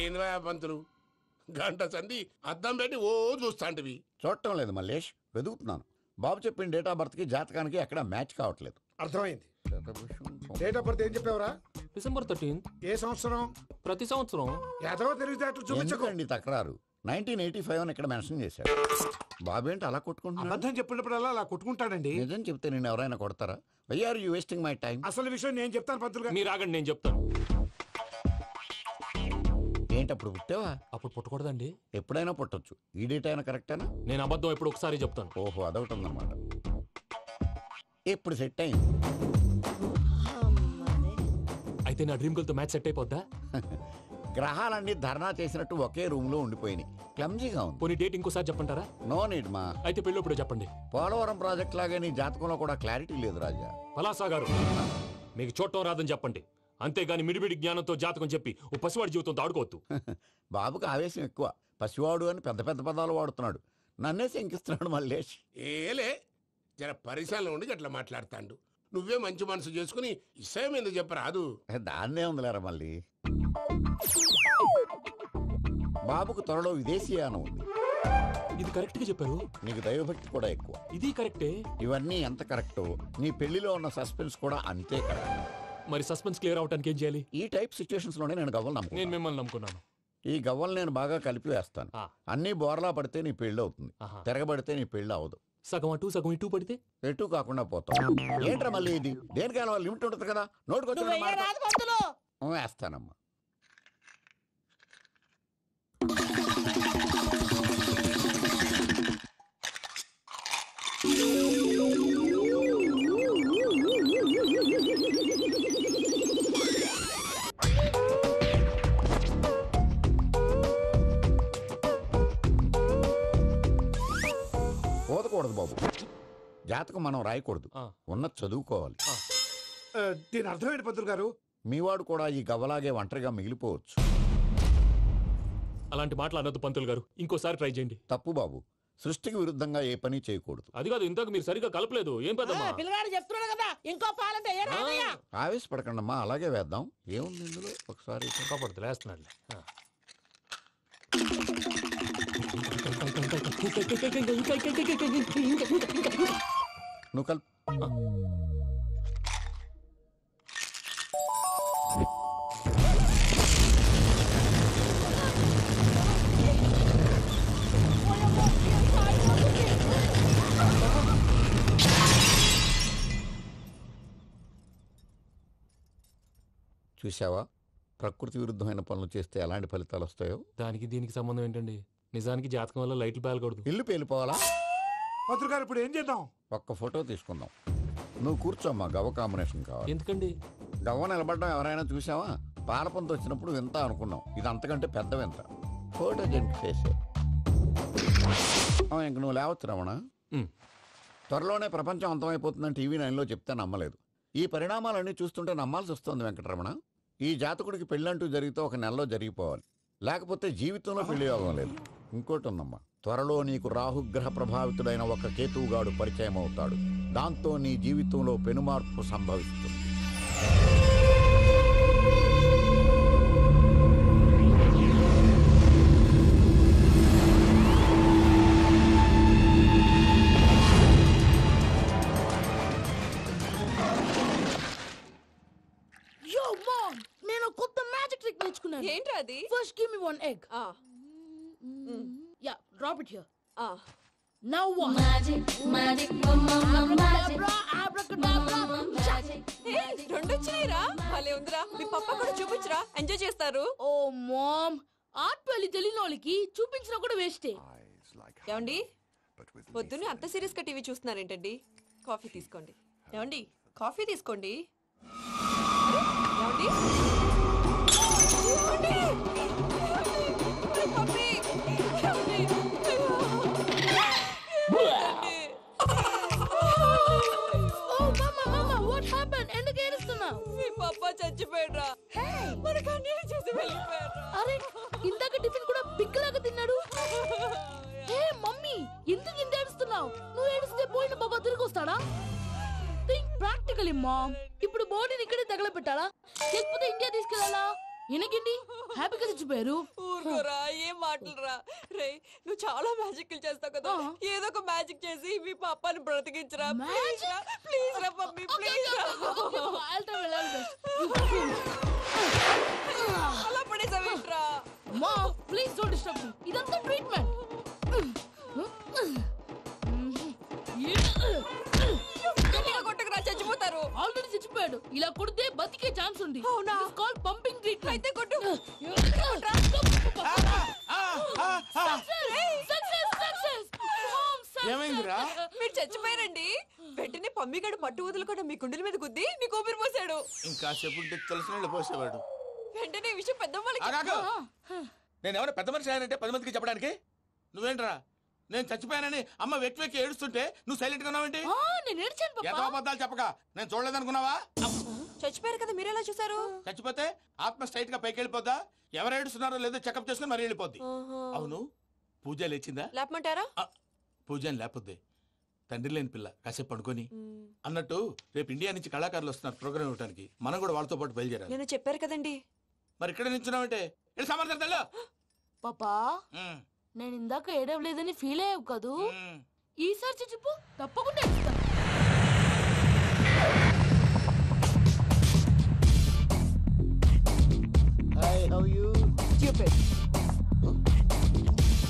ఏంది పంతులు గంట సంధి అద్దం పెట్టి ఓ చూస్తాంటివి. చూడటం లేదు మల్లేష్, వెతుకుతున్నాను. బాబు చెప్పిన డేట్ ఆఫ్ బర్త్ కి జాతకానికి ఎక్కడ మ్యాచ్ కావట్లేదు. అర్థమైంది. డేట్ ఆఫ్ బర్త్ ఏం చెప్పావురా? December 13th. ఏ సంవత్సరం? ప్రతి సంవత్సరం. ఏదో తెలివితేటలు చూపించకండి. ఎందుకండి తక్రారు? 1985 అని ఇక్కడ మెన్షన్ చేశాడు. బాబు ఏంటి అలా కొట్టుకుంటున్నాడు? అబద్ధం చెప్పినప్పుడల్లా అలా కొట్టుకుంటాడండి. నిజం చెప్తే నేను ఎవరైనా కొడతారా? Why are you wasting my time? అసలు విషయం నేను చెప్తాను పంతులు గారు. మీరు ఆగండి, నేను చెప్తాను. ఏంటి అప్పుడు పుట్టావా? అప్పుడు పుట్టకూడదండి. ఎప్పుడైనా పుట్టొచ్చు. ఈ డేట్ అయినా కరెక్టేనా? నేను అబద్ధం ఎప్పుడు ఒకసారి చెప్తాను. ఓహో, అదొకటి ఉందన్నమాట. ఎప్పుడు సెట్ అయింది? అయితే నా డ్రీమ్ గర్ల్ తో మ్యాచ్ సెట్ అయిపోద్దా? గ్రహాలన్నీ ధర్నా చేసినట్టు ఒకే రూమ్ లో ఉండిపోయినాయి. క్లమ్జీగా ఉంది. పోనీ డేట్ ఇంకోసారి చెప్పంటారా? నో నీడ్ మా. అయితే పెళ్ళప్పుడు చెప్పండి. పోలవరం ప్రాజెక్ట్ లాగే నీ జాతకంలో కూడా క్లారిటీ లేదు రాజా. పలాసా గారు, మీకు చూడటం రాదని చెప్పండి. అంతేగాని మిడిమిడి జ్ఞానంతో జాతకం చెప్పి ఓ పసివాడి జీవితంతో ఆడుకోవద్దు. బాబుకి ఆవేశం ఎక్కువ. పసివాడు అని పెద్ద పెద్ద పదాలు వాడుతున్నాడు. నన్నే శంకిస్తున్నాడు మల్లేష్. ఏలే జర పరిశ్రమలో ఉండి అట్లా మాట్లాడతాండు. నువ్వే మంచి మనసు చేసుకుని ఇష్టం ఎందుకు చెప్పరాదు? దాన్నే ఉందిలేరా మళ్ళీ. బాబుకు త్వరలో విదేశీయానం ఉంది. ఇది కరెక్ట్ గా చెప్పారు. నీకు దైవభక్తి కూడా ఎక్కువ. ఇది కరెక్టే. ఇవన్నీ ఎంత కరెక్టో నీ పెళ్లిలో ఉన్న సస్పెన్స్ కూడా అంతే కరెక్ట్. మరి సస్పెన్స్ క్లియర్ అవడానికి ఏం చేయాలి? ఈ టైప్ సిచ్యువేషన్స్ లోనే నేను గవ్వలు నేను నమ్ముకున్నాను. మిమ్మల్ని నమ్ముకున్నాను. ఈ గవ్వలు నేను బాగా కలిపి వేస్తాను. అన్ని బోర్లా పడితే నీ పెళ్లి అవుతుంది. తిరగబడితే నీ పెళ్లి అవదు. సగం అటు సగం ఇటు పడితే ఎటు కాకుండా పోతాం. ఏంట్రా మళ్ళీ ఇది? దేనికైనా లిమిట్ ఉంటుంది కదా. నోటుకొచ్చి వేస్తానమ్మా. పోదకూడదు బాబు. జాతకం మనం రాయకూడదు, ఉన్నది చదువుకోవాలి. దీని అర్థమైంది పంతులు గారు. మీవాడు కూడా ఈ గవ్వలాగే ఒంటరిగా మిగిలిపోవచ్చు. అలాంటి మాటలు అనొద్దు పంతులు గారు. ఇంకోసారి ట్రై చేయండి. తప్పు బాబు. సృష్టికి విరుద్ధంగా ఏ పని చేయకూడదు. అది కాదు, ఇంతకు మీరు సరిగ్గా కలపలేదు. ఏం పెద్దమ్మా? పిల్లగాడు చెప్తున్నాడు కదా, ఇంకో పాలంటే ఆవేశపడకండమ్మా, అలాగే వేద్దాం. ఏముంది ఇందులో? ఒకసారి కాపాడుతు వేస్తున్నాడు. నువ్వు కలుపు. చూసావా, ప్రకృతి విరుద్ధమైన పనులు చేస్తే ఎలాంటి ఫలితాలు వస్తాయో. దానికి దీనికి సంబంధం ఏంటండి? నిజానికి జాతకం వల్ల లైట్లు పేలకూడదు. ఇల్లు పేలిపోవాలా? పంతులు గారు ఇప్పుడు ఏం చేద్దాం? ఒక్క ఫోటో తీసుకుందాం. నువ్వు కూర్చోమ్మా. గవ్వ కాంబినేషన్ కావాలి. ఎందుకండి? గవ్వ నిలబడడం ఎవరైనా చూసావా? పాలపంత వచ్చినప్పుడు వింత అనుకున్నాం. ఇది అంతకంటే పెద్ద వింత. ఫోటో జంక్ చేసే ఇంక నువ్వు లేవచ్చు రమణ. త్వరలోనే ప్రపంచం అంతమైపోతుందని టీవీ 9లో చెప్తే నమ్మలేదు. ఈ పరిణామాలన్నీ చూస్తుంటే నమ్మాల్సి వస్తుంది వెంకటరమణ. ఈ జాతకుడికి పెళ్ళంటూ జరిగితే ఒక నెలలో జరిగిపోవాలి, లేకపోతే జీవితంలో పెళ్లి యోగం లేదు. ఇంకోటి ఉందమ్మా, త్వరలో నీకు రాహుగ్రహ ప్రభావితుడైన ఒక కేతువుగాడు పరిచయం అవుతాడు. దాంతో నీ జీవితంలో పెనుమార్పు సంభవిస్తుంది. ఏంట్రా అది? First give me one egg. Yeah, drop it here. Now what? Magic, magic, abracadabra, abracadabra. రెండు వచ్చినాయిరా. భలే ఉందిరా. మీ పప్ప కూడా చూపించరా, ఎంజాయ్ చేస్తారు. Oh mom, ఆర్ట్ పెళ్లి తెలియని వాళ్ళకి చూపించినా కూడా వేస్టే. ఏమండి, పొద్దున్నే అంత సీరియస్ గా టీవీ చూస్తున్నారేంటండి? కాఫీ తీసుకోండి. ఏమండి, కాఫీ తీసుకోండి. ఏమండి, చచ్చిపోయాడ్రా. మనకు అన్యాయం చేసి వెళ్ళిపోయాడ్రా. అరే, ఇందాక టిఫిన్ కూడా పిక్కలాగా తిన్నాడు. హే మమ్మీ, ఎందుకు ఇంత ఏడుస్తున్నావు? నువ్వు ఏడిస్తే పోయిన బాబా తిరిగి వస్తాడా? Think practically mom. ఇప్పుడు బాడీని ఇక్కడే తగలబెట్టాలా, లేకపోతే ఇండియా తీసుకెళ్ళాలా? ఈయనకేంటి హ్యాపీగా చచ్చిపోయారు. ఊరుకోరా, ఏం మాటలురా. రే, నువ్వు చాలా మ్యాజిక్ చేస్తావు కదా, ఏదో ఒక మ్యాజిక్ చేసి మీ పాపాని బ్రతికించరా. ప్లీజ్ రా మమ్మీ, ప్లీజ్ రా. అలా పడేసావేంట్రా? మా ప్లీజ్ డోంట్ డిస్టర్బ్ మీ. ఇదంతా ట్రీట్మెంట్. గట్టిగా కొట్టకురా, చచ్చిపోతారు. ఆల్రెడీ చచ్చిపోయాడు. ఇలా కొడితే బతికే ఛాన్స్ ఉంది. అవునా? Call pumping treatment. అయితే కొట్టు. ఏమైందిరా? మీరు చచ్చిపోయారండి. వెంటనే పమ్మిగాడు మట్టు వదులుకుండా మీ గుండెల మీద గుద్ది మీకు ఊపిరి పోసాడు. ఇంకా చెప్పు తెలిసిన పోసేవాడు. వెంటనే ఈ విషయం పెద్ద నేను ఎవరైనా పెద్ద మనిషి ఆయనంటే 10 మందికి చెప్పడానికి. నువ్వేంట్రా నేను చచ్చిపోయానని అమ్మ వెక్కి వెక్కి ఏడుస్తుంటే నువ్వు సైలెంట్ గా ఉన్నావేంటి? నేను ఏడ్చాను ఎంత పాపా. అబద్ధాలు చెప్పక నేను చూడలేదనుకున్నావా? చచ్చిపోయారు కదా, మీరెలా చూసారు? చచ్చిపోతే ఆత్మ స్ట్రైట్ గా పైకి వెళ్ళిపోద్దా? ఎవరు ఏడుస్తున్నారో లేదో చెకప్ చేసుకుని మరి వెళ్ళిపోద్ది. అవును, పూజ లేచిందా? లేపమంటారా? పూజ అని లేకపోద్ది. తండ్రి లేని పిల్ల కాసేపు పడుకొని. అన్నట్టు రేపు ఇండియా నుంచి కళాకారులు వస్తున్నారు ప్రోగ్రామ్ ఇవ్వడానికి. మనం కూడా వాళ్ళతో పాటు బయలుదేరాలి. నేను చెప్పారు కదండి. మరి ఇక్కడ నిల్చున్నావంటే సమర్థతల్లో పాపా నేను ఇందాక ఏడవలేదని ఫీల్ అయ్యావు కదూ. ఈసారి చచ్చిపో, తప్పకుండా ఏడుస్తా.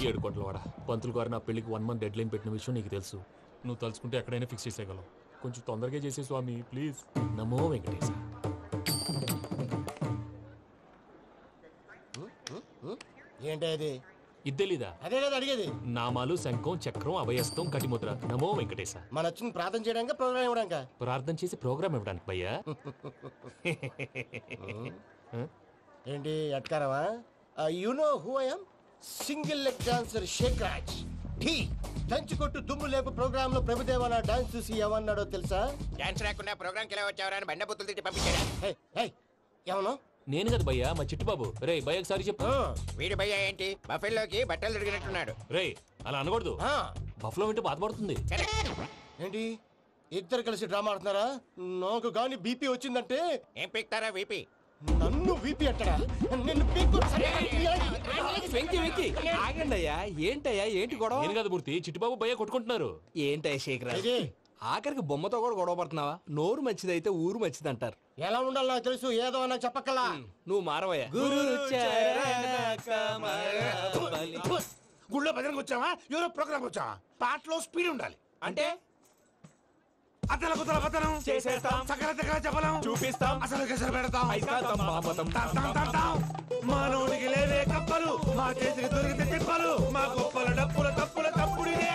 ఏడు కోట్ల వాడ పంతులు గారు నా పెళ్లికి 1 month డెడ్ లైన్ పెట్టిన విషయం నీకు తెలుసు. నువ్వు తలుచుకుంటే ఎక్కడైనా ఫిక్స్ చేసేయగలవు. కొంచెం తొందరగా చేసే స్వామి ప్లీజ్. నమో వెంకటేశ. ఏంటి అది? ఇద్దెలీదా? అదే కదా అడిగేది. నామాలు శంఖం చక్రం అభయస్తం కటిముద్ర. నమో వెంకటేశ. మన వచ్చింది ప్రార్థన చేయడానికి, ప్రోగ్రామ్ ఇవ్వడానికి. ప్రార్థన చేసి ప్రోగ్రామ్ ఇవ్వడానికి భయ్యా. ఏంటి అట్కారమా? You know who I am? Single leg dancer Shaik Raj. ఢీ దంచి కొట్టు దుమ్ము లేపు ప్రోగ్రామ్ లో ప్రభుదేవ నా డాన్స్ చూసి ఏమన్నాడో తెలుసా? డాన్స్ రాకుండా ప్రోగ్రామ్ కి ఎలా వచ్చావరా అని బండ బుద్ధులు తిట్టి పంపించాడా? ఏమను? నేను కదా భయ్యా, మా చిట్టుబాబు. రే భయ్య ఒకసారి చెప్పు. వీడి భయ్య ఏంటి బఫెల్లోకి బట్టలు తిరిగినట్టున్నాడు. రే అలా అనకూడదు. బఫ్లో వింటే బాధపడుతుంది. ఏంటి ఇద్దరు కలిసి డ్రామా ఆడుతున్నారా? నాకు గాని బీపీ వచ్చిందంటే ఏం పీక్తారా వీపీ? నన్ను వీపీ అంటారా? నిన్ను పీక్కు. వెంకీ వెంకీ ఆగండి అయ్యా. ఏంటయ్యా ఏంటి గొడవ? నేను కదా మూర్తి, చిట్టుబాబు భయ్య కొట్టుకుంటున్నారు. ఏంటయ్యా శేఖరా, ఇది ఆఖరికి బొమ్మతో కూడా గొడవ పడుతున్నావా? నోరు మంచిదైతే ఊరు మంచిది అంటారు. ఎలా ఉండాలో నాకు తెలుసు, ఏదో నాకు చెప్పక్కలా. నువ్వు మారవయ్యా. గుళ్ళో భజనకు వచ్చావా? ఎవరో ప్రోగ్రామ్ వచ్చావా? పాటలో స్పీడ్ ఉండాలి. అంటే అతల కుతల పతనం చేసేస్తాం, సకల దగ్గర చెప్పలేం, చూపిస్తాం, అసలు గసలు పెడతాం. అయితాం, బాపతం. తాం తాం తాం తాం. మానవుడికి లేవే కప్పలు, మా చేతికి దొరికితే తిప్పలు, మా గొప్పల డప్పుల తప్పుల తప్పుడిదే.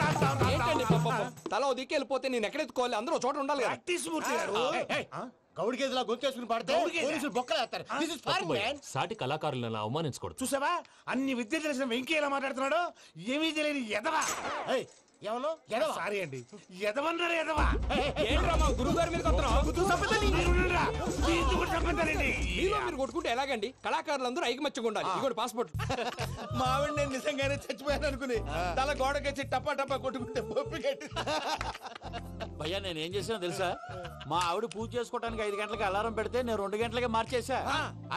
తాం తాం తాం ఏంటండి తాం. పాపం? తల ఓ దిక్కు వెళ్ళిపోతే నేను ఎక్కడెత్తుకోవాలి? అందరూ ఒక చోట ఉండాలి కదా. ప్రాక్టీస్ మూర్తి గారు. గౌడి గేదెలా గొంతేసుకుని పాడితే పోలీసులు బొక్కలేస్తారు. This is foreign, man. సాటి కళాకారులను అవమానించకూడదు. చూసావా అన్ని విద్య తెలిసిన వెంకీ ఎలా మాట్లాడుతున్నాడు? ఏమీ తెలియని ఎదవా. ఏమను? ఎడవా? సారీ అండి, ఎదవన్నారు ఎదవా. ఏంట్రా మా గురువు గారి మీద మీలో మీరు కొట్టుకుంటే ఎలాగండి? కళాకారులందరూ ఐకమత్యంగా ఉండాలి. ఇదిగోండి పాస్పోర్ట్. మా ఆవిడ నేను నిజంగానే చచ్చిపోయాను అనుకుని తల గోడకొచ్చి టపా టపా కొట్టుకుంటే పొప్పి కట్టి. భయ్యా నేనేం చేసానో తెలుసా? మా ఆవిడ పూజ చేసుకోవడానికి 5 గంటలకి అలారం పెడితే నేను 2 గంటలకి మార్చేసా.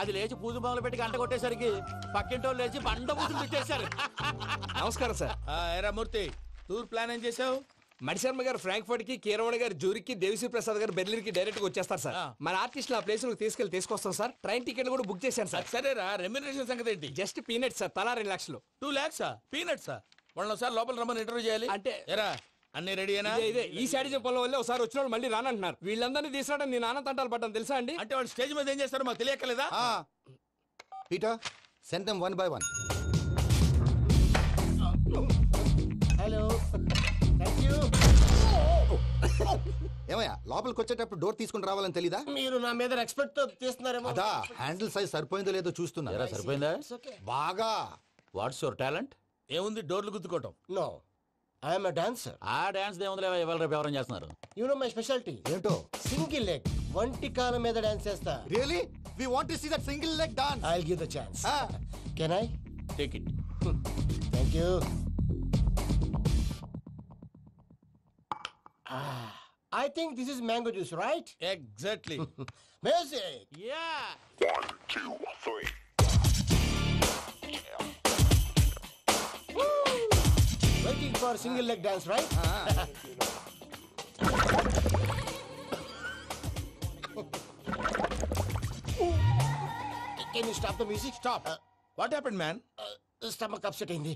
అది లేచి పూజ మొదలు పెట్టి గంట కొట్టేసరికి పక్కింటోళ్ళు లేచి బండ పూజలు పెట్టేశారు. నమస్కారం సార్. ఎరా మూర్తి, టూర్ ప్లాన్ ఏం చేసావు? మణిశర్మ గారు ఫ్రాంక్ఫర్ట్ కి, కీరవాణి గారు జూరిక్ కి, దేవిశ్రీ ప్రసాద్ గారు బెర్లిన్ కి డైరెక్ట్ గా వచ్చేస్తారు సార్. మన ఆర్టిస్ట్ ఆ ప్లేస్ తీసుకొస్తాం సార్. ట్రైన్ టికెట్ కూడా బుక్ చేశాను సార్. సరేరా, రెమ్యూనరేషన్ సంగతి ఏంటి? జస్ట్ పీనట్ సార్, తలా 2 లక్షలు. 2 lakhs పీనట్సా? వాళ్ళని ఒకసారి లోపల రమ్మని ఇంటర్వ్యూ చేయాలి. అంటే ఎరా అన్ని రెడీ అయినా? ఇదే ఈ శాడిజం పనుల వల్లే ఒకసారి వచ్చిన వాళ్ళు మళ్ళీ రానంటున్నారు. వీళ్ళందరినీ తీసుకురావడం నేను నాన్న తంటాలు పడ్డాను తెలుసా అండి? అంటే వాళ్ళు స్టేజ్ మీద ఏం చేస్తారో మాకు తెలియక్కలేదా? Peter, send them one by one. Hello, thank you. ఏమయ్యా లోపలికి వచ్చేటప్పుడు డోర్ తీసుకుని రావాలని తెలీదా? మీరు నా మీద ఎక్స్పెక్ట్ తో తీస్తున్నారేమో. అదా హ్యాండిల్ సైజ్ సరిపోయిందో లేదో చూస్తున్నా. సరిపోయిందా? బాగా. What's your talent? ఏముంది డోర్లు గుద్దుకోవటం. No, I'm a dancer. ఆ డాన్స్ దేవుందిలే, ఇవాళ రేపు ఎవరైనా చేస్తున్నారు. You know my speciality. ఏంటో? సింగిల్ లెగ్, వంటి కాలం మీద డాన్స్ చేస్తా. Really? We want to see that single leg dance. I'll give the chance. Can I? Take it. Thank you. I think this is mango juice, right? Exactly. Music. Yeah. Waiting for single leg dance, right? Can you stop the music? Stop. What happened man? Stomach upset అయింది.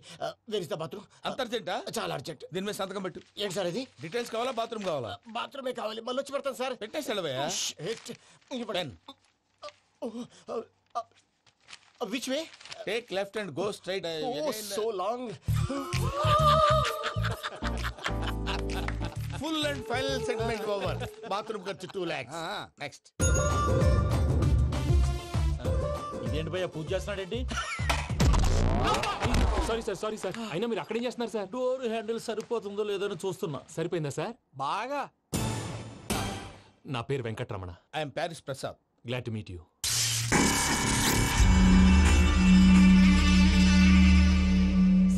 Where is the bathroom? అంత అర్జెంటా? చాలా urgent. దీని మీద సంతకం పెట్టు. ఏంటి sir ఇది? డీటెయిల్స్ కావాలా బాత్రూమ్ కావాలా? బాత్రూమే కావాలి. మళ్ళీ వచ్చి పెడతాను సార్. పెట్టేసి వెళ్ళవయ్యా. Pen. Which way? Take left and go straight. Oh, so long. Full and final segment over. Bathroom ఖర్చు 2 lakhs. Next. ఇదేంటి భయ్యా పూజ చేస్తున్నాడేంటి? సారీ సార్ అయినా మీరు అక్కడేం చేస్తున్నారు సార్? డోర్ హ్యాండిల్ సరిపోతుందో లేదో అని చూస్తున్నా. సరిపోయిందా సార్? బాగా. నా పేరు Venkataramana. I am Paris Prasad. Glad to meet you.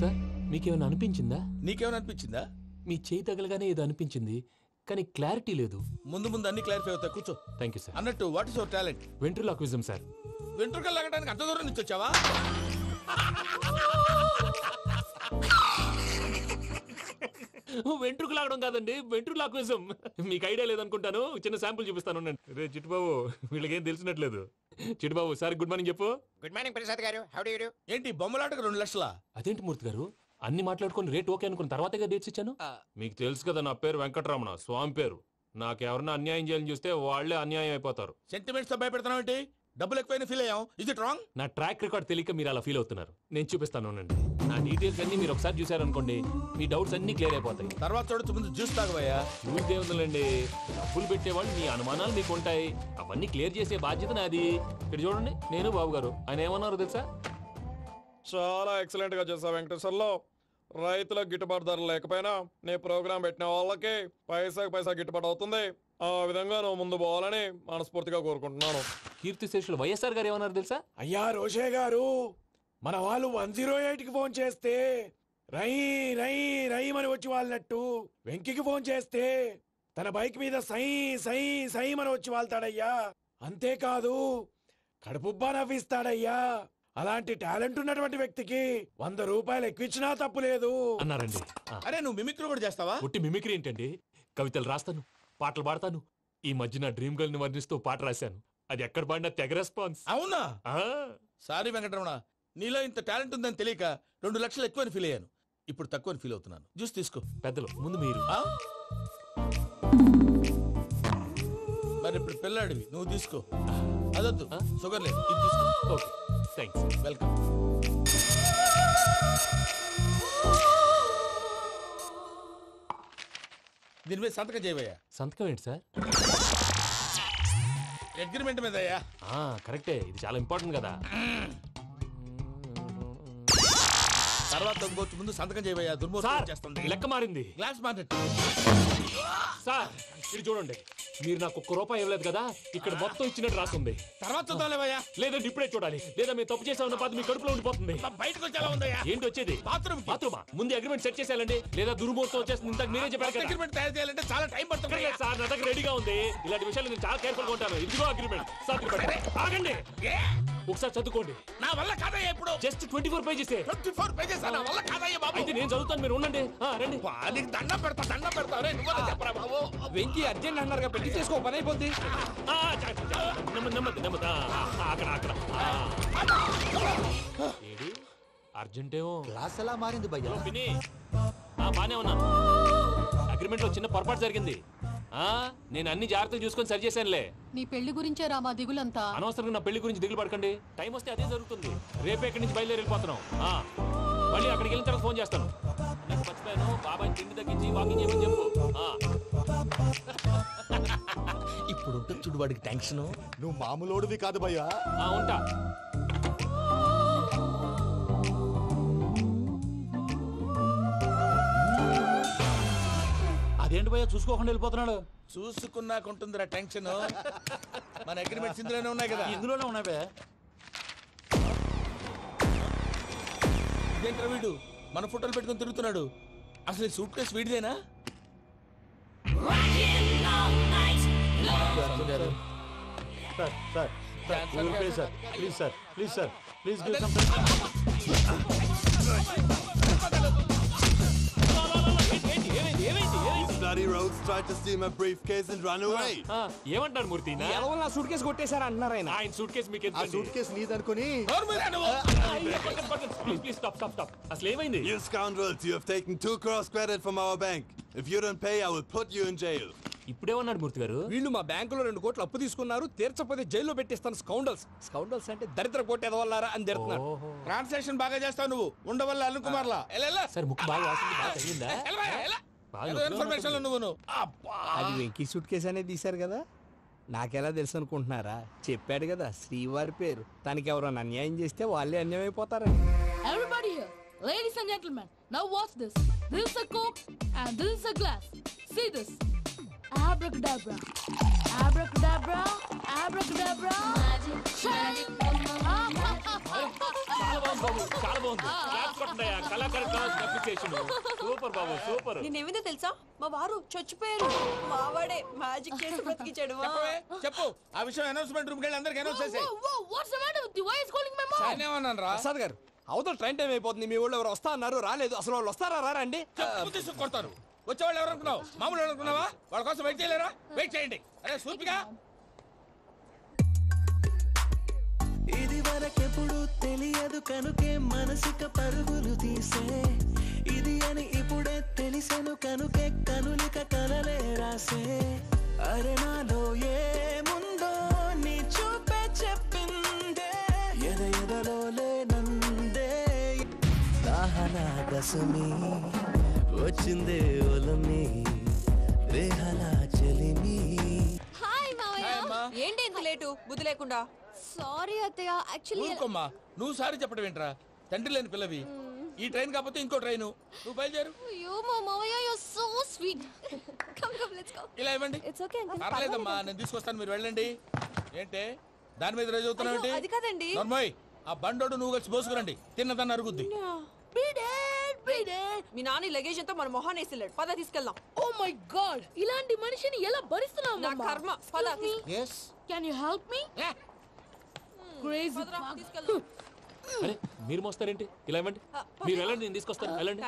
Sir మీకేమైనా అనిపించిందా? నీకేమైనా అనిపించిందా? మీ చేయి తగలగానే ఏదో అనిపించింది కానీ క్లారిటీ లేదు. ముందు అన్ని క్లారిఫై అవుతాయి. కూర్చో. Thank you sir. అన్నట్టు what is your talent? Ventriloquism sir. వెంట్రుకలు లాగడానికి అంత దూరం నుంచి వచ్చావా? వెంట్రుకు లాగడం కాదండి, వెంట్రులాక్విజం. మీకు ఐడియా లేదనుకుంటాను. చిన్న శాంపుల్ చూపిస్తాను. రే చిట్టుబాబు, వీళ్ళకేం తెలిసినట్లేదు. చిట్టుబాబు సార్ గుడ్ మార్నింగ్ చెప్పు. Good morning Prasad garu. How do you do? ఏంటి బొమ్మలాటకు 2 లక్షలా? అదేంటి మూర్తి గారు, అన్ని మాట్లాడుకొని రేట్ ఓకే అనుకున్న తర్వాతగా డేట్స్ ఇచ్చాను. మీకు తెలుసు కదా నా పేరు వెంకటరమణ, స్వామి పేరు. నాకెవరన్నా అన్యాయం చేయాలని చూస్తే వాళ్లే అన్యాయం అయిపోతారు. సెంటిమెంట్స్ తో భయపెడతావు ఏంటి? డబ్బులు ఎక్కువైనా ఫీల్ అయ్యాం. Is it wrong? నా ట్రాక్ రికార్డ్ తెలియక మీరు అలా ఫీల్ అవుతున్నారు. నేను చూపిస్తాను ఉండండి. నా డీటెయిల్స్ అన్ని మీరు ఒకసారి చూసారనుకోండి, మీ డౌట్స్ అన్ని క్లియర్ అయిపోతాయి. తర్వాత చూడొచ్చు, ముందు జ్యూస్ తాగబోయా. చూస్తే ఉందండి, డబ్బులు పెట్టేవాళ్ళు మీ అనుమానాలు మీకు ఉంటాయి. అవన్నీ క్లియర్ చేసే బాధ్యత నాది. ఇక్కడ చూడండి, నేను బాబు గారు. ఆయన ఏమన్నారు తెలుసా? చాలా ఎక్సలెంట్ గా చేసావు వెంకటేశ్వర్లో. రైతులకు గిట్టుబాటు ధరలు లేకపోయినా నీ ప్రోగ్రాం పెట్టిన వాళ్ళకి పైసాకి పైసా గిట్టుబాటు అవుతుంది. ఆ విధంగా నువ్వు ముందు పోవాలని మనస్ఫూర్తిగా కోరుకుంటున్నాను. కీర్తి శేషులు వైఎస్ఆర్ గారు ఏమన్నారు తెలుసా? అయ్యా రోషే గారు, మన వాళ్ళు 108కి ఫోన్ చేస్తే రై రై రైమని వచ్చి వాళ్ళనట్టు, వెంకికి ఫోన్ చేస్తే తన బైక్ మీద సై సై సైమని వచ్చి వాళ్తాడయ్యా. అంతేకాదు కడుపుబ్బా నవ్విస్తాడయ్యా. అలాంటి టాలెంట్ ఉన్నటువంటి వ్యక్తికి 100 రూపాయలు ఎక్కువిచ్చినా తప్పు లేదు అన్నారండి. అరే నువ్వు మిమిక్రీ కూడా చేస్తావా? పుట్టి మిమిక్రీ ఏంటండి? కవితలు రాస్తాను, పాటలు పాడతాను. ఈ మధ్య నా డ్రీమ్ గర్ల్ ని వర్ణిస్తూ పాట రాశాను. అది ఎక్కడ పాడినా తెగ రెస్పాన్స్. అవునా? సారీ వెంకటరమణ, నీలో ఇంత టాలెంట్ ఉందని తెలియక 2 లక్షలు ఎక్కువని ఫీల్ అయ్యాను. ఇప్పుడు తక్కువని ఫీల్ అవుతున్నాను. జ్యూస్ తీసుకో. పెద్దలు ముందు మీరు. మరి ఇప్పుడు పిల్లాడివి, నువ్వు తీసుకో. అదొద్దు, షుగర్ లేదు, ఇది తీసుకో. Okay thanks. వెల్కమ్. దీని మీద సంతకం చేయవయ్యా. సంతకం ఏంటి సార్? అగ్రిమెంట్ మీద అయ్యా. కరెక్టే, ఇది చాలా ఇంపార్టెంట్ కదా. తర్వాత ఇంకొచ్చి ముందు సంతకం చేయవయ్యా. దుర్మోహం చేస్తుంది. లెక్క మారింది. గ్లాస్ మారినట్టు. సార్ ఇది చూడండి, మీరు నాకు 1 రూపాయి ఇవ్వలేదు కదా, ఇక్కడ మొత్తం ఇచ్చినట్టు రాస్తుంది. తర్వాత చూద్దాంలేవయ్యా. లేదంటే ఇప్పుడే చూడాలి, లేదా మీరు తప్పు చేసామన్న బాధ మీ కడుపులో ఉండిపోతుంది. బయటకు వచ్చేలా ఉందయ్యా. ఏంటి వచ్చేది? బాత్రూమా? ముందు అగ్రిమెంట్ సెట్ చేసేయాలండి, లేదా దుర్మూర్తం వచ్చేస్తుంది. ఇంతకు మీరే చెప్పారు కదా. అగ్రిమెంట్ తయారు చేయాలంటే చాలా టైం పడుతుంది సార్. నా దగ్గర రెడీగా ఉంది. ఇలాంటి విషయాలు నేను చాలా కేర్ఫుల్ గా ఉంటాను. ఇదిగో అగ్రిమెంట్. ఆగండి, ఒకసారి చదువుకోండి. నా వల్ల కాదయ్యా. ఇప్పుడు జస్ట్ 24 పేజెస్. 24 పేజెస్ నా వల్ల కాదయ్యా బాబు. అయితే నేను చదువుతాను, మీరు ఉండండి. రండి. నీకు దండం పెడతా. నువ్వు చెప్పరా బాబు. వెంకీ అర్జెంట్ అన్నారు, పెట్టి చేసుకో, పని అయిపోద్ది. నెమ్మది. అక్కడ ఏడి అర్జెంటేమో. క్లాస్ ఎలా మారింది భయ్యా? బానే ఉన్నాను. అగ్రిమెంట్ లో చిన్న పొరపాటు జరిగింది. నేను అన్ని జాగ్రత్తలు చూసుకొని సరి చేశానులే. నీ పెళ్లి గురించే రామా దిగులంతా. అనవసరంగా నా పెళ్లి గురించి దిగులు పడకండి. టైం వస్తే అదే జరుగుతుంది. రేపే ఇక్కడి నుంచి బయలుదేరి వెళ్ళిపోతున్నాం. మళ్ళీ అక్కడికి వెళ్ళిన తర్వాత ఫోన్ చేస్తాను. మర్చిపోయాను, బాబాయ్ తిండి తగ్గించి వాకింగ్ చేయమని చెప్పు. ఇప్పుడు ఉంటుంది చూడు వాడికి టెన్షన్. నువ్వు మామూలోడివి కాదు భయ్యా. ఉంటా. అదేంటి భయ్యా చూసుకోకుండా వెళ్ళిపోతున్నాడు? చూసుకున్నాకుంటుందిరా టెన్షన్. మన అగ్రిమెంట్స్ ఇందులోనే ఉన్నాయి కదా. ఇందులోనే ఉన్నాయి భయ్యా. ఇదేంట్రా వీడు మన ఫోటోలు పెట్టుకొని తిరుగుతున్నాడు? అసలు సూట్ కేసు వీడిదేనా? Bloody rogues tried to steal my briefcase and run away. ఏమంటారు మూర్తి ఎలా నా సూట్ కేసు కొట్టేశారు అంటున్నారు ఆయన. ఆయన సూట్ కేసు మీకు ఆ సూట్ కేసు నీదనుకుని ప్లీజ్ స్టాప్ అసలు ఏమైంది? You scoundrels, you have taken 2 crores credit from our bank. If you don't pay, I will put you in jail. ఇప్పుడేమన్నాడు మూర్తి గారు? వీళ్ళు మా బ్యాంకులో 2 కోట్లు అప్పు తీసుకున్నారు, తీర్చకపోతే జైల్లో పెట్టిస్తాను. స్కౌండల్స్ అంటే దరిద్ర కొట్టేదవల్లారా అని తిడుతున్నారు. ట్రాన్సాక్షన్ బాగా చేస్తావు నువ్వు, ఉండవల్ల అల్లు కుమార్లా. సార్ ముక్కు బాగా వాసింది, బాగా తగిలిందా? ఇన్ఫర్మేషన్ నువ్వు అది వెంకీ సూట్ కేసు అనేది తీశారు కదా, నాకెలా తెలుసు అనుకుంటున్నారా? చెప్పాడు కదా శ్రీవారి పేరు. తనకి ఎవరైనా అన్యాయం చేస్తే వాళ్ళే అన్యాయం అయిపోతారని. Everybody here, ladies and gentlemen, now watch this. This is a coke and this is a glass. See this. Abracadabra. Abracadabra. Abracadabra. Magic. చాలా బాగుంది బాబు, చాలా బాగుంది. క్లాప్స్ కొట్టండియా, కళాకారు క్లాస్ అప్రిసియేషన్. సూపర్ బాబు, సూపర్. నేనేమిందో తెలుసా, మా వారు చచ్చిపోయారు, మావాడే మ్యాజిక్ చేసి బ్రతికించాడు. చెప్పు ఆ విషయం. అనౌన్స్మెంట్ రూమ్ కెళ్ళి అందరికి అనౌన్స్ చేసేయ్. What's the matter with you? Why is calling my mom? నేనేమన్నాను రా? ప్రసాద్ గారు, అవతల ట్రైన్ టైం అయిపోతుంది. మీ వాళ్ళు ఎవరు వస్తా అన్నారు, రాలేదు. అసలు వాళ్ళు వస్తారా రారా అండి? తీసుకు కొడతారు. వచ్చేవాళ్ళు ఎవరు అనుకున్నావు? మామూలు ఎవరు అనుకున్నావా? వాళ్ళ కోసం వెయిట్ చేయలేరా? వెయిట్ చేయండి. అరే సూపిగా. ఇది వరకెప్పుడు తెలియదు కనుకే మనసుక పరుగులు తీసే, ఇది అని ఇప్పుడే తెలిసెను కనుకే కనులిక కలలే రాసే. అరే నాలో ఏముందో నీ చూపే చెప్పిందే, ఎదలో లేనందే. దాహనా దశమి వచ్చిందే ఒలమి, రేహలా చెలిమి. హాయ్ మావయ్య. ఏంటి ఇంత లేటు? బుద్ధి లేకుండా. సారీ అత్తయ్య, యాక్చువల్లీ ఊరుకోమ్మా, నువ్వు సారీ చెప్పడం ఏంట్రా? తండ్రి లేని పిల్లవి. ఈ ట్రైన్ కాకపోతే ఇంకో ట్రైన్. నువ్వు బయలుదేరు. అయ్యో మా మావయ్య, you are so sweet. Come let's go. ఇలా ఇవ్వండి. It's okay uncle. పర్లేదమ్మా, నేను తీసుకొస్తాను, మీరు వెళ్ళండి. ఏంటే దాని మీద రోజు అవుతున్నావు ఏంటి? అది కాదండి. నర్మోయ్, ఆ బండోడు నువ్వు కలిసి పోసుకురండి. తిన్నదాన్ని అరుగుద్ది. మీ నాని లగేజ్ అంతా మన మొహాన్ వేసిల్లాడు. పద తీసుకెళ్దాం. Oh my God! ఇలాంటి మనిషిని ఎలా భరిస్తున్నావు? నా కర్మ. పద. yes Can you help me? Crazy. తీసుకెళ్దాం. అరే మీరు మోస్తారేంటి? ఇలా ఇవ్వండి, మీరు వెళ్ళండి, నేను తీసుకొస్తాను. వెళ్ళండి.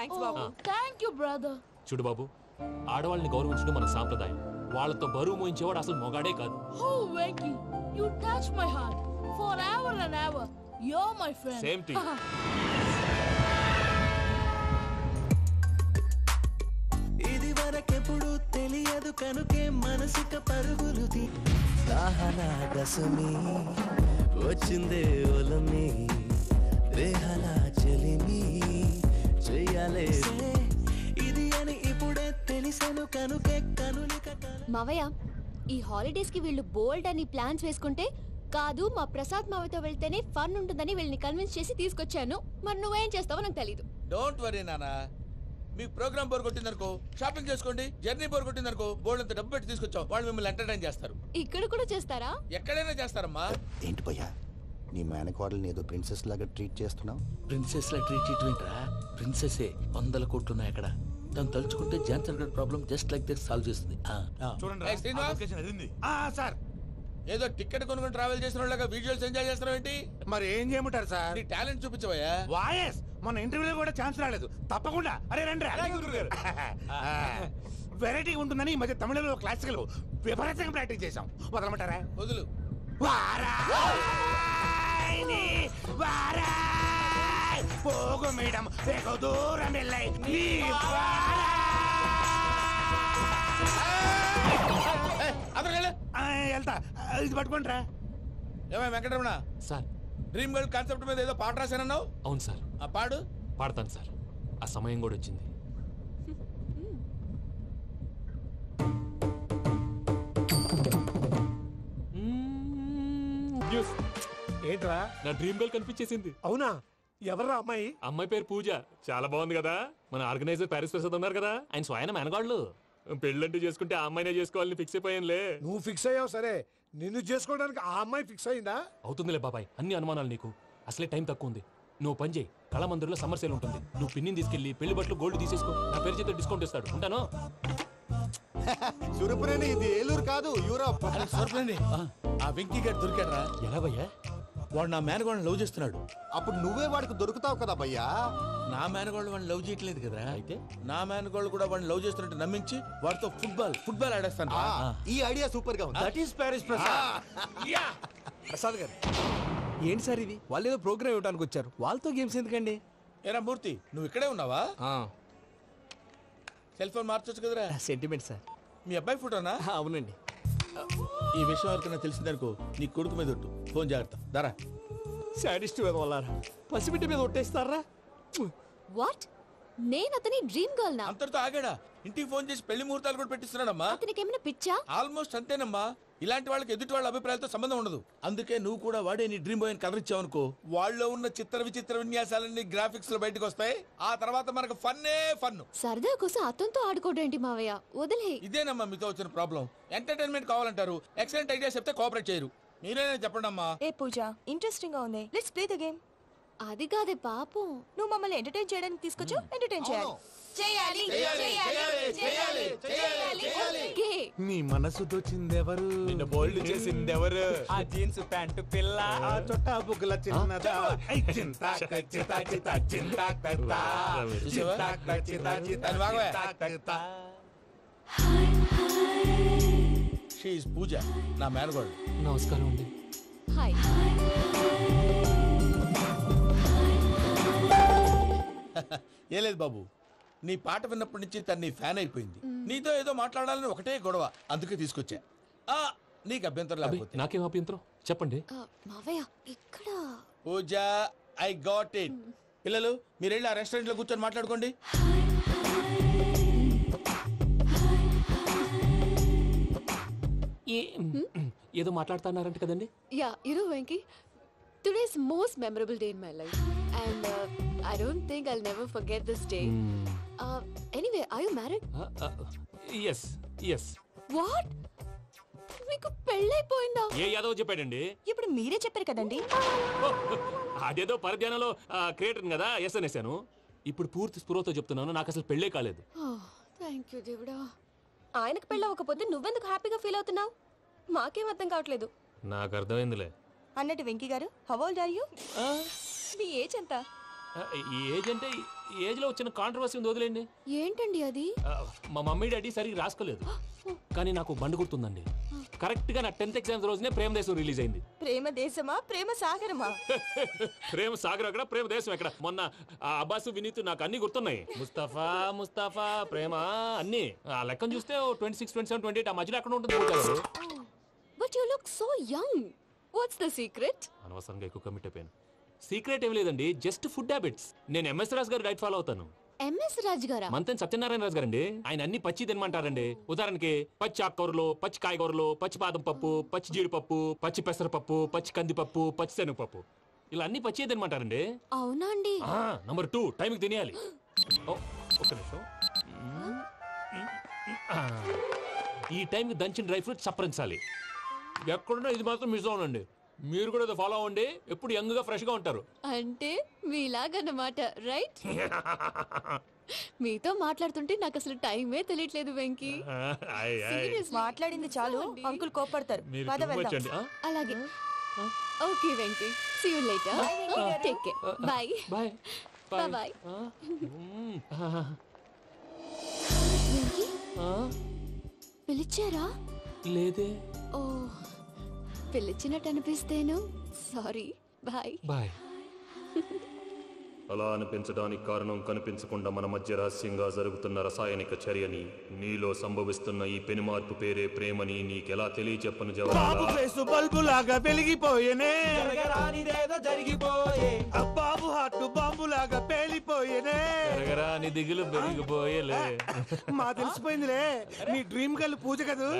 Thank you, brother. చూడు బాబు, ఆడవాళ్ళని గౌరవించడం మన సాంప్రదాయం. వాళ్ళతో బరువు మోయించేవాడు అసలు మొగాడే కాదు. Oh, Venky, you touch my heart forever and ever. You're my friend. Same to you. ఇది వరకెప్పుడు తెలియదు కనుకే మనసుక పరుగులు తీ. దాహనా దశమి వచ్చిందే ఒలమి, రేహలా చెలిమి చెయ్యాలే. ఇది అని ఇప్పుడే తెలిసెను కనుకే కనులిక. మావయ్య, ఈ హాలిడేస్ కి వీళ్ళు బోల్డ్ అని ప్లాన్స్ వేసుకుంటే, కాదు మా ప్రసాద్ మావయ్యతో వెళ్తేనే ఫన్ ఉంటుందని వీళ్ళని కన్విన్స్ చేసి తీసుకొచ్చాను. మరి నువ్వేం చేస్తావో నాకు తెలీదు. డోంట్ వరీ నానా, మీకు ప్రోగ్రామ్ బోర్ కొట్టిందనుకో షాపింగ్ చేసుకోండి. జర్నీ బోర్ కొట్టిందనుకో బోర్డు అంత డబ్బు పెట్టి తీసుకొచ్చాం, వాళ్ళు మిమ్మల్ని ఎంటర్టైన్ చేస్తారు. ఇక్కడ కూడా చేస్తారా? ఎక్కడైనా చేస్తారమ్మా. ఏంటి భయ్యా, నీ మేనకోడల్ని ఏదో ప్రిన్సెస్ లాగా ట్రీట్ చేస్తున్నావు? ప్రిన్సెస్ లా ట్రీట్ చేయటమేంట్రా? ప్రిన్సెసే 100 కోట్లు ఉన్నాయి అక్కడ. తను తలుచుకుంటే జాన్సన్ గడ్ problem just like that solve చేస్తుంది. చూడండి సార్, ఏదో టికెట్ కొనుక్కొని ట్రావెల్ చేసిన వాళ్ళగా విజువల్స్ ఎంజాయ్ చేస్తున్నావు ఏంటి? మరి ఏం చేయమంటారు సార్? నీ టాలెంట్ చూపించవయ్యా. వాయస్ మన ఇంటర్వ్యూలో కూడా ఛాన్స్ రాలేదు. తప్పకుండా అరే రండి. వెరైటీ ఉంటుందని ఈ మధ్య తమిళంలో క్లాసికల్ విపరీతంగా ప్రాక్టీస్ చేసాం. వదలమంటారా? వదులు. పోగు మేడం వెగు దూరం వెళ్ళై వెళ్తా. ఇది పట్టుకుంటారా? ఏమై Venkataramana sir, dream girl concept మీద ఏదో పాట రాశానన్నావు? అవును సార్. ఆ పాడు. పాడతాను సార్, ఆ సమయం కూడా వచ్చింది. ఏంట్రా? నా డ్రీమ్ గర్ల్ కనిపించేసింది. అవునా? ఎవరా అమ్మాయి? అమ్మాయి పేరు పూజ. చాలా బాగుంది కదా. మన ఆర్గనైజర్ ప్యారిస్ ప్రసాద్ ఉన్నారు కదా, ఆయన స్వయం మెనగాళ్ళు. పెళ్ళంటూ చేసుకుంటే ఆ అమ్మాయినే చేసుకోవాలని ఫిక్స్ అయిపోయానులే. నువ్వు ఫిక్స్ అయ్యావు సరే, నిన్ను చేసుకోవడానికి ఆ అమ్మాయి ఫిక్స్ అయిందా? అవుతుందిలే బాబాయ్, అన్ని అనుమానాలు నీకు. అసలే టైం తక్కువ ఉంది. నువ్వు పని చేయి, కళామందిర్లో సమ్మర్ సేల్ ఉంటుంది. నువ్వు పిన్నిని తీసుకెళ్లి పెళ్లి బట్టలు గోల్డ్ తీసేసుకో. నా పేరు చేత డిస్కౌంట్ ఇస్తాడు. ఉంటాను. సురపురేణి ఇది ఏలూరు కాదు యూరోప్. సురపురేణి ఆ వెంకీ గారు దొరికాడరా? ఎలా భయ్యా? వాడు నా మేనగోళ్ళని లవ్ చేస్తున్నాడు. అప్పుడు నువ్వే వాడికి దొరుకుతావు కదా భయ్యా. నా మేనగోళ్ళు వాడిని లవ్ చేయట్లేదు కదరా. అయితే నా మేనగోళ్ళు కూడా వాడిని లవ్ చేస్తున్నట్టు నమ్మించి వాడితో ఫుట్బాల్ ఆడేస్తాను. ఈ ఐడియా సూపర్ గా ఉంది. That is Paris Prasad. Prasad గారు ఏంటి సార్ ఇది? వాళ్ళు ఏదో ప్రోగ్రామ్ ఇవ్వడానికి వచ్చారు, వాళ్ళతో గేమ్స్ ఎందుకండి? ఏరా మూర్తి, నువ్వు ఇక్కడే ఉన్నావా? సెల్ ఫోన్ మార్చొచ్చు కదరా. Sentiment sir. మీ అబ్బాయి ఫోటోనా? అవునండి. ఈ విషయం ఎవరికైనా తెలిసిందనుకో నీ కొడుకు మీద ఒట్టు. ఫోన్ జాగ్రత్త. దారా. సాడిస్ట్ మీద వాళ్ళారా? పసిబిడ్డ మీద ఒట్టేస్తారా? వాట్? నేను అతని డ్రీమ్ గర్ల్ నా? అంతటితో ఆగాడా? ఇంటికి ఫోన్ చేసి పెళ్లి ముహూర్తాలు కూడా పెట్టిస్తున్నాడమ్మా. అతనికి ఏమైనా పిచ్చా? ఆల్మోస్ట్ అంతేనమ్మా. ఇలాంటి వాళ్ళకి ఎదుటి వాళ్ళ అభిప్రాయాలతో సంబంధం ఉండదు. అందుకే నువ్వు కూడా వాడే నీ డ్రీమ్ బాయ్ కలర్ ఇచ్చావనుకో, వాళ్ళలో ఉన్న చిత్ర విచిత్ర విన్యాసాలన్నీ గ్రాఫిక్స్ లో బయటకు వస్తాయి. ఆ తర్వాత మనకు ఫన్నే ఫన్. సరదా కోసం అతనితో ఆడుకోవడేంటి మావయ్య? వదిలే. ఇదేనమ్మా మీతో వచ్చిన ప్రాబ్లం. ఎంటర్టైన్మెంట్ కావాలంటారు, ఎక్సలెంట్ ఐడియా చెప్తే కోఆపరేట్ చేయరు. మీరేనా చెప్పండి అమ్మా. ఏ పూజ, ఇంట్రెస్టింగ్ గా ఉంది. Let's play the game. అది కాదే పాపం. నువ్వు మమ్మల్ని ఎంటర్టైన్ చేయడానికి తీసుకొచ్చావు, ఎంటర్టైన్ చేయాలి. చేయాలి చేయాలి చేయాలి చేయాలి. నీ మనసు దోచిందెవరు? నిన్న బోల్డ్ చేసిందెవరు? ఆ జీన్స్ ప్యాంటు పిల్ల, ఆ చొట్టా బుగ్గల చిన్నదా. షీఈ్ పూజ, నా మేనగోడు. నమస్కారం అండి. హాయ్. ఏ లేదు బాబు, నీ పాట విన్నప్పటి నుంచి తను నీ ఫ్యాన్ అయిపోయింది. నీతో ఏదో మాట్లాడాలని ఒకటే గొడవ, అందుకే తీసుకొచ్చా. నీకు అభ్యంతరం లేకపోతే. నాకేం అభ్యంతరం చెప్పండి. మావయ్య ఇక్కడ. పూజ, ఐ గాట్ ఇట్. పిల్లలు మీరు వెళ్ళి ఆ రెస్టారెంట్ లో కూర్చొని మాట్లాడుకోండి. ఏదో మాట్లాడుతున్నారంట కదండి. Yeah, Venky, today's most memorable day in my life, and I don't think I'll never forget this day. Anyway, are you married? Yes, yes. What? మీకు పెళ్ళైపోయిందా? ఏ యాదవ్ చెప్పాడండి? ఇప్పుడు మీరే చెప్పారు కదండి. అదేదో పరధ్యానంలో క్రియేటర్ కదా ఎస్ అనేసాను. ఇప్పుడు పూర్తి స్పృహతో చెప్తున్నాను, నాకు అసలు పెళ్ళే కాలేదు. థ్యాంక్ యూ దేవుడా. ఆయనకు పెళ్ళవకపోతే నువ్వెందుకు హ్యాపీగా ఫీల్ అవుతున్నావు? మాకేం అర్థం కావట్లేదు. నాకు అర్థమైందిలే. అన్నట్టు వెంకీ గారు, హౌ ఓల్డ్ ఆర్ యు? మీ ఏజ్ ఎంత? ఈ ఏజ్ అంటే ఏజ్ లో వచ్చిన కాంట్రవర్సీ ఉంది, వదిలేండి. ఏంటండి అది? మా మమ్మీ డాడీ సరిగ్గా రాసుకోలేదు, కానీ నాకు బండి గుర్తుందండి. కరెక్ట్ గా నా 10th ఎగ్జామ్స్ రోజునే ప్రేమ దేశం రిలీజ్ అయింది. ప్రేమ దేశమా ప్రేమ సాగరమా? ప్రేమ సాగర్ అక్కడ, ప్రేమ దేశం ఎక్కడ? మొన్న అబ్బాసు వినీత్ నాకు అన్ని గుర్తున్నాయి. ముస్తఫా ప్రేమ అన్ని ఆ లెక్కను చూస్తే 26, 27, 28 ఆ మధ్యలో అక్కడ ఉంటుంది. But you look so young. What's the secret? అనవసరంగా ఎక్కువ కమిట్ అయిపోయాను. సీక్రెట్ ఏం లేదండి, జస్ట్ ఫుడ్ హ్యాబిట్స్. నేను ఎంఎస్ రాజు గారు డైట్ ఫాలో అవుతాను. ఎంఎస్ రాజు గారా? మంతెన్ సత్యనారాయణ రాజు గారండి. ఆయన అన్ని పచ్చి తినమంటారండి. ఉదాహరణకి పచ్చి ఆకుకూరలు, పచ్చి కాయగూరలు, పచ్చి బాదం పప్పు, పచ్చి జీడిపప్పు, పచ్చి పెసరపప్పు, పచ్చి కందిపప్పు, పచ్చి శనగపప్పు, ఇలా అన్ని పచ్చి తినమంటారండి. అవునా అండి? నంబర్ 2, టైంకి తినేయాలి. ఒక్క నిమిషం. ఈ టైంకి దంచిన డ్రై ఫ్రూట్స్ సప్పరించాలి. ఎక్కడున్నా ఇది మాత్రం మిస్ అవునండి. మీరు కూడా ఫాలో అవ్వండి, ఎప్పుడు యంగ్ గా ఫ్రెష్ గా ఉంటారు. అంటే మీలాగన్నమాట, రైట్? మీతో మాట్లాడుతుంటే నాకు అసలు టైమే తెలియట్లేదు వెంకీ. మాట్లాడింది చాలు, అంకుల్ కోపడతారు. అలాగే. Okay Venky, see you later. Take care. Bye bye bye. Venky, పిలిచారా? లేదే. ఓ, పిలిచినట్టు అనిపిస్తేను సారీ. Bye bye. అలా అనిపించడానికి కారణం కనిపించకుండా మన మధ్య రహస్యంగా జరుగుతున్న రసాయనిక చర్యని, నీలో సంభవిస్తున్న ఈ పెనుమార్పు పేరే ప్రేమని నీకెలా తెలియచెప్పను బాబు ఫేసు బల్బు లాగా వెలిగిపోయేనే, జరిగిపోయే. బాబు హార్ట్ బాంబు లాగా పేలిపోయేనే. జరగరాని దిగులు పెరిగిపోయేలే. మా తెలిసిపోయిందిలే, నీ డ్రీమ్ గర్ల్ పూజ కదా.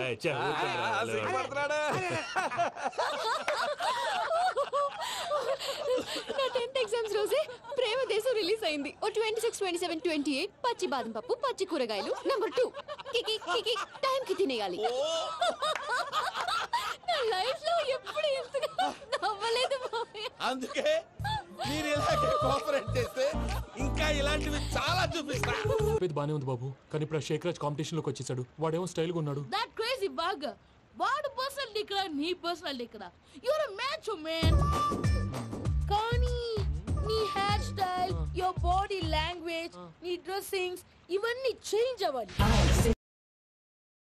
నా 10th ఎగ్జామ్స్ రోజే ప్రేమ దేశం రిలీజ్ అయింది. ఓ 26, 27, 28 పచ్చి బాదం పప్పు, పచ్చి కూరగాయలు. నంబర్ 2, కికి టైం కి తినేయాలి. నా లైఫ్ లో ఎప్పుడు ఇంతగా నవ్వలేదు. అందుకే మీరు ఇలాగే కోఆపరేట్ చేస్తే ఇంకా ఇంకా ఇలాంటివి చాలా చూపిస్తా. చెప్పేది బానే ఉంది బాబు, కానీ ఇప్పుడు శేఖర్ రాజ్ కాంపిటీషన్ లోకి వచ్చేసాడు. వాడేమో స్టైల్ గా ఉన్నాడు. That crazy bugger. వాడు పర్సనల్ ఇక్కడ నీ పర్సనల్ ఇక్కడ. You're a macho man. కానీ నీ hair style, your body language, నీ డ్రెస్సింగ్స్ ఇవన్నీ చేంజ్ అవ్వాలి.